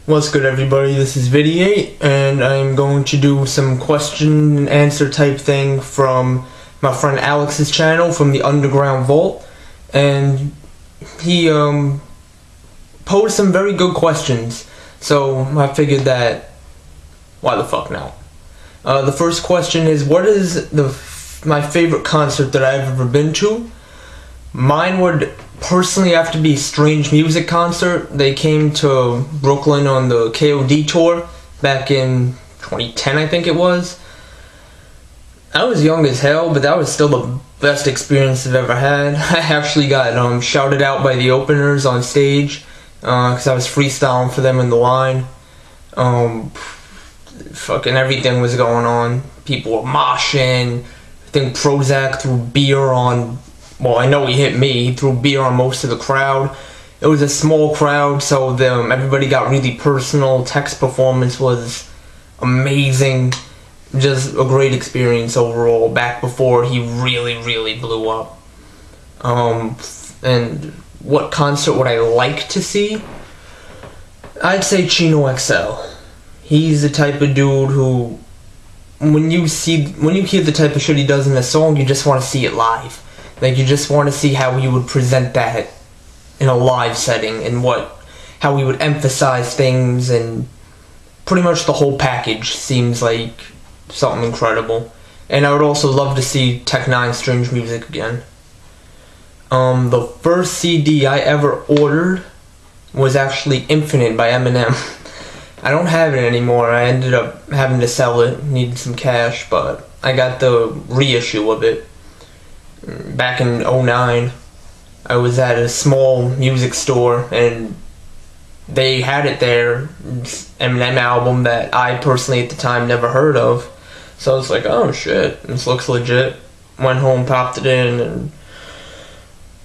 What's good, everybody? This is Vitiates, and I'm going to do some question and answer type thing from my friend Alex's channel from the Underground Vault, and he posed some very good questions, so I figured that why the fuck not. The first question is, what is my favorite concert that I've ever been to? Mine would personally have to be Strange Music concert. They came to Brooklyn on the KOD tour back in 2010, I think it was. I was young as hell, but that was still the best experience I've ever had. I actually got shouted out by the openers on stage because I was freestyling for them in the line. Fucking everything was going on. People were moshing. I think Prozac threw beer on. Well, I know he hit me. He threw beer on most of the crowd. It was a small crowd, so everybody got really personal. Tech's performance was amazing. Just a great experience overall, back before he really blew up. And what concert would I like to see? I'd say Chino XL. He's the type of dude who, when you hear the type of shit he does in a song, you just want to see it live. Like, you just want to see how he would present that in a live setting, and how he would emphasize things, and pretty much the whole package seems like something incredible. And I would also love to see Tech N9ne Strange Music again. The first CD I ever ordered was actually Infinite by Eminem. I don't have it anymore. I ended up having to sell it, needed some cash, but I got the reissue of it. Back in 2009, I was at a small music store and they had it there, Eminem album that I personally at the time never heard of. So I was like, oh shit, this looks legit. Went home, popped it in, and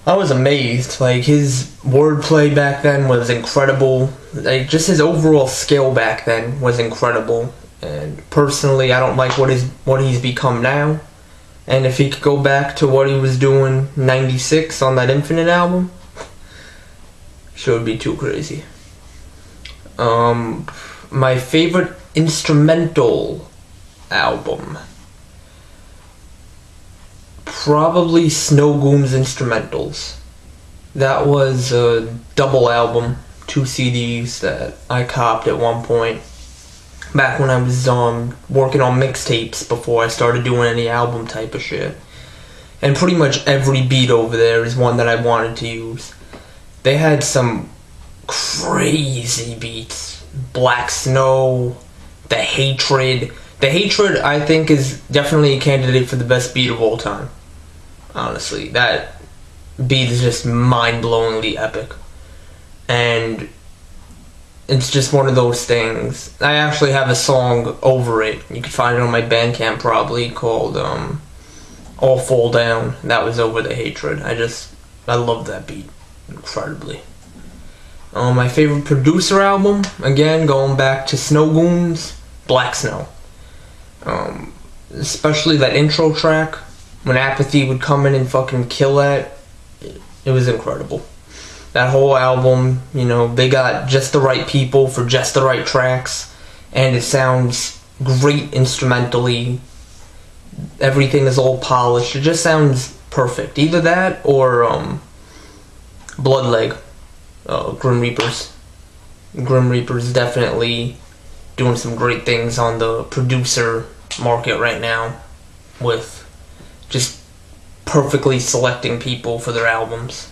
I was amazed. Like, his wordplay back then was incredible. Like, just his overall skill back then was incredible. And personally, I don't like what he's become now. And if he could go back to what he was doing in '96 on that Infinite album, sure would be too crazy. My favorite instrumental album, probably Snow Goon's Instrumentals. That was a double album, 2 CDs that I copped at one point. Back when I was working on mixtapes before I started doing any album type of shit. And pretty much every beat over there is one that I wanted to use. They had some crazy beats. Black Snow, The Hatred. The Hatred, I think, is definitely a candidate for the best beat of all time. Honestly, that beat is just mind-blowingly epic. And it's just one of those things. I actually have a song over it. You can find it on my Bandcamp probably, called All Fall Down. That was over The Hatred. I love that beat incredibly. My favorite producer album, again, going back to Snow Goon's Black Snow. Especially that intro track, when Apathy would come in and fucking kill that, it was incredible. That whole album, they got just the right people for just the right tracks, and it sounds great instrumentally. Everything is all polished. It just sounds perfect. Either that or Bloodleg, Grim Reapers. Grim Reapers definitely doing some great things on the producer market right now, with just perfectly selecting people for their albums.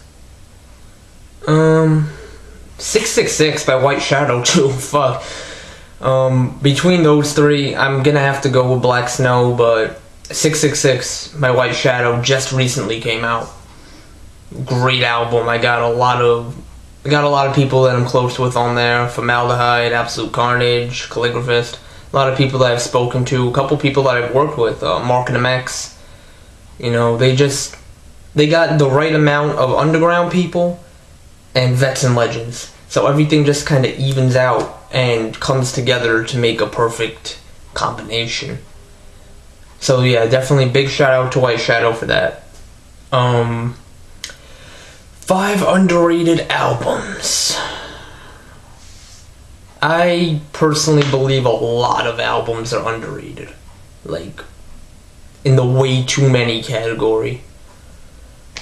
666 by White Shadow too. Fuck. Between those three, I'm gonna have to go with Black Snow, but 666 by White Shadow just recently came out. Great album. I got a lot of people that I'm close with on there. Formaldehyde, Absolute Carnage, Calligraphist. A lot of people that I've spoken to. A couple people that I've worked with. Mark and MX. They got the right amount of underground people and vets and legends. So everything just kind of evens out and comes together to make a perfect combination. So yeah, definitely big shout out to White Shadow for that. 5 underrated albums. I personally believe a lot of albums are underrated. Like, in the way too many category.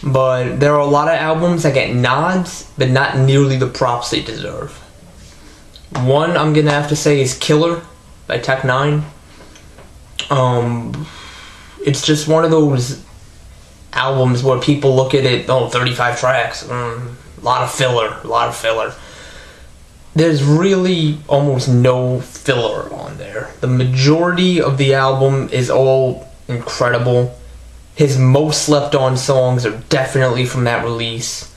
But there are a lot of albums that get nods, but not nearly the props they deserve. One I'm gonna have to say is Killer by Tech Nine. It's just one of those albums where people look at it, 35 tracks, a lot of filler. There's really almost no filler on there. The majority of the album is all incredible. His most slept on songs are definitely from that release.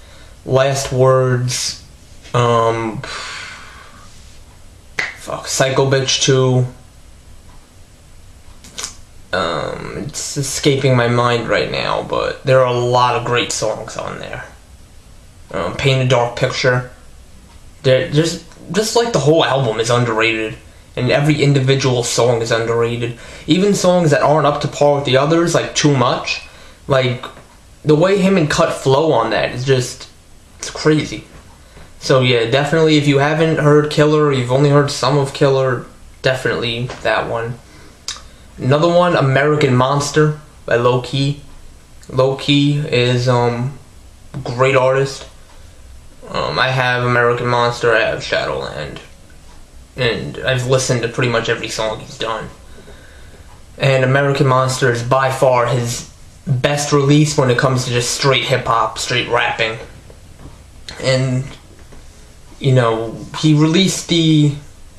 Last Words, Psycho Bitch 2. It's escaping my mind right now, but there are a lot of great songs on there. Paint a Dark Picture. They're just like the whole album is underrated, and every individual song is underrated. Even songs that aren't up to par with the others, like Too Much, like the way him and Cut flow on that is just, it's crazy. So yeah, definitely if you haven't heard Killer, or you've only heard some of Killer, definitely that one. Another one, American Monster by Low Key. Low Key is great artist. I have American Monster, I have Shadowland, and I've listened to pretty much every song he's done. And American Monster is by far his best release when it comes to just straight hip-hop, straight rapping. And, you know, he released I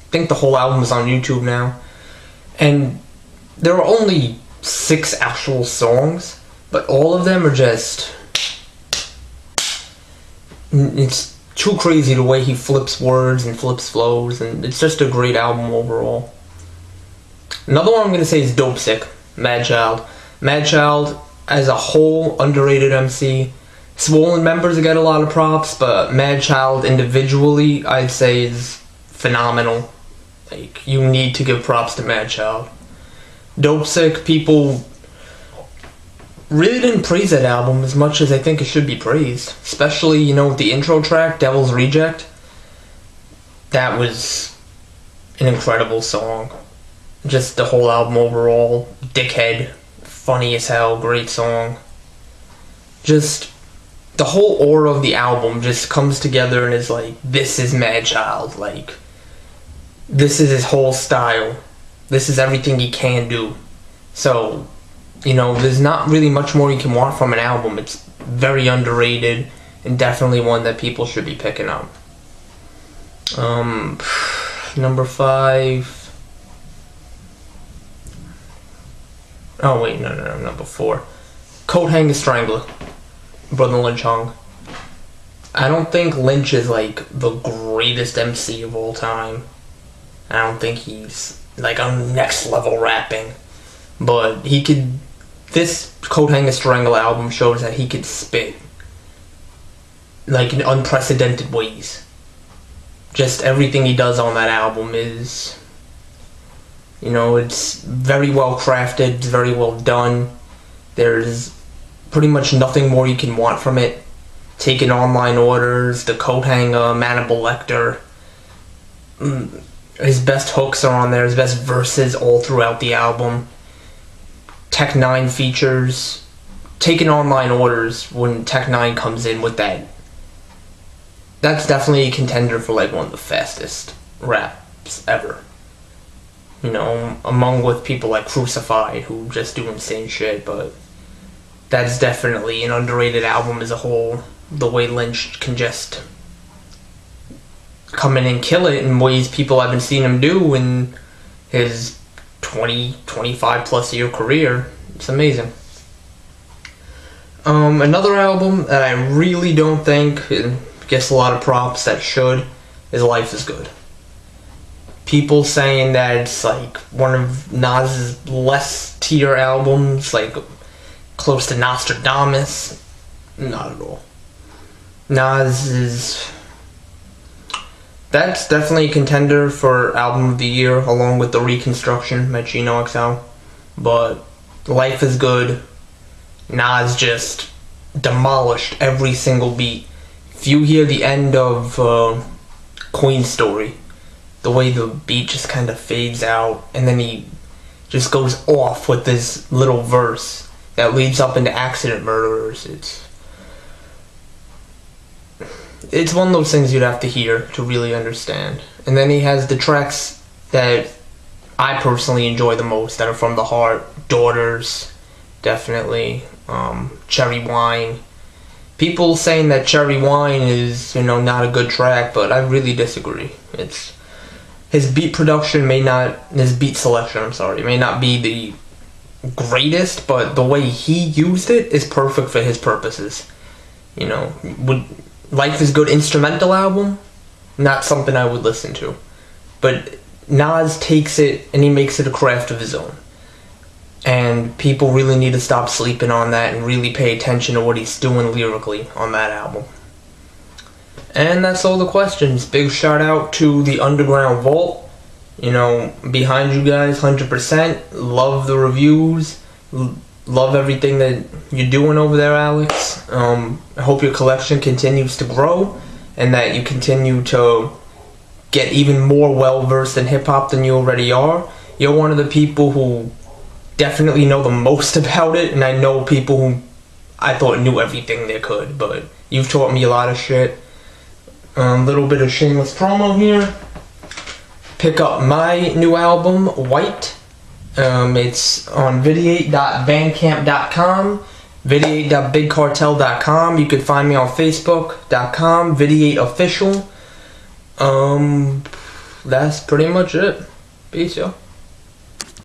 think the whole album is on YouTube now, and there are only 6 actual songs, but all of them are just, it's too crazy the way he flips words and flips flows, and it's just a great album overall. Another one I'm going to say is Dope Sick, Mad Child. Mad Child, as a whole, underrated MC. Swollen Members get a lot of props, but Mad Child individually, I'd say, is phenomenal. Like, you need to give props to Mad Child. Dope Sick, people really didn't praise that album as much as I think it should be praised. Especially, you know, with the intro track, Devil's Reject. That was an incredible song. Just the whole album overall. Dickhead, funny as hell, great song. Just the whole aura of the album just comes together and is like, this is Mad Child. Like, this is his whole style. This is everything he can do. So, you know, there's not really much more you can want from an album. It's very underrated and definitely one that people should be picking up. Number 5. Oh wait, no, number 4. Coat Hanger Strangler, Brother Lynch Hung. I don't think Lynch is like the greatest MC of all time. I don't think he's like on next level rapping, but he could. This Coat Hanger Strangler album shows that he could spit like in unprecedented ways. Just everything he does on that album is, you know, it's very well crafted, it's very well done. There's pretty much nothing more you can want from it. Taking Online Orders, the Coat Hanger, Manable Lecter. His best hooks are on there, his best verses all throughout the album. Tech Nine features. Taking Online Orders, when Tech Nine comes in with that, that's definitely a contender for like one of the fastest raps ever. You know, among with people like Crucified, who just do insane shit, but that's definitely an underrated album as a whole. The way Lynch can just come in and kill it in ways people haven't seen him do in his 25 plus year career. It's amazing. Another album that I really don't think gets a lot of props that should is Life is Good. People saying that it's like one of Nas's less tier albums, like close to Nostradamus. Not at all. Nas is, that's definitely a contender for Album of the Year, along with The Reconstruction by Chino XL. But Life is Good. Nas just demolished every single beat. If you hear the end of Queen's Story, the way the beat just kind of fades out, and then he just goes off with this little verse that leads up into Accident Murderers. It's one of those things you'd have to hear to really understand. And then he has the tracks that I personally enjoy the most, that are from the heart. Daughters, definitely. Cherry Wine. People saying that Cherry Wine is, not a good track, but I really disagree. His beat selection, may not be the greatest, but the way he used it is perfect for his purposes. Life is Good instrumental album, not something I would listen to. But Nas takes it and he makes it a craft of his own. And people really need to stop sleeping on that and really pay attention to what he's doing lyrically on that album. And that's all the questions. Big shout out to the Underground Vault. Behind you guys, 100%. Love the reviews. Love everything that you're doing over there, Alex. I hope your collection continues to grow and that you continue to get even more well-versed in hip-hop than you already are. You're one of the people who definitely know the most about it, and I know people who I thought knew everything they could, but you've taught me a lot of shit. A little bit of shameless promo here. Pick up my new album, White. It's on Vitiate.bandcamp.com, Vitiate.bigcartel.com. You can find me on Facebook.com, Vitiate Official. That's pretty much it. Peace, y'all.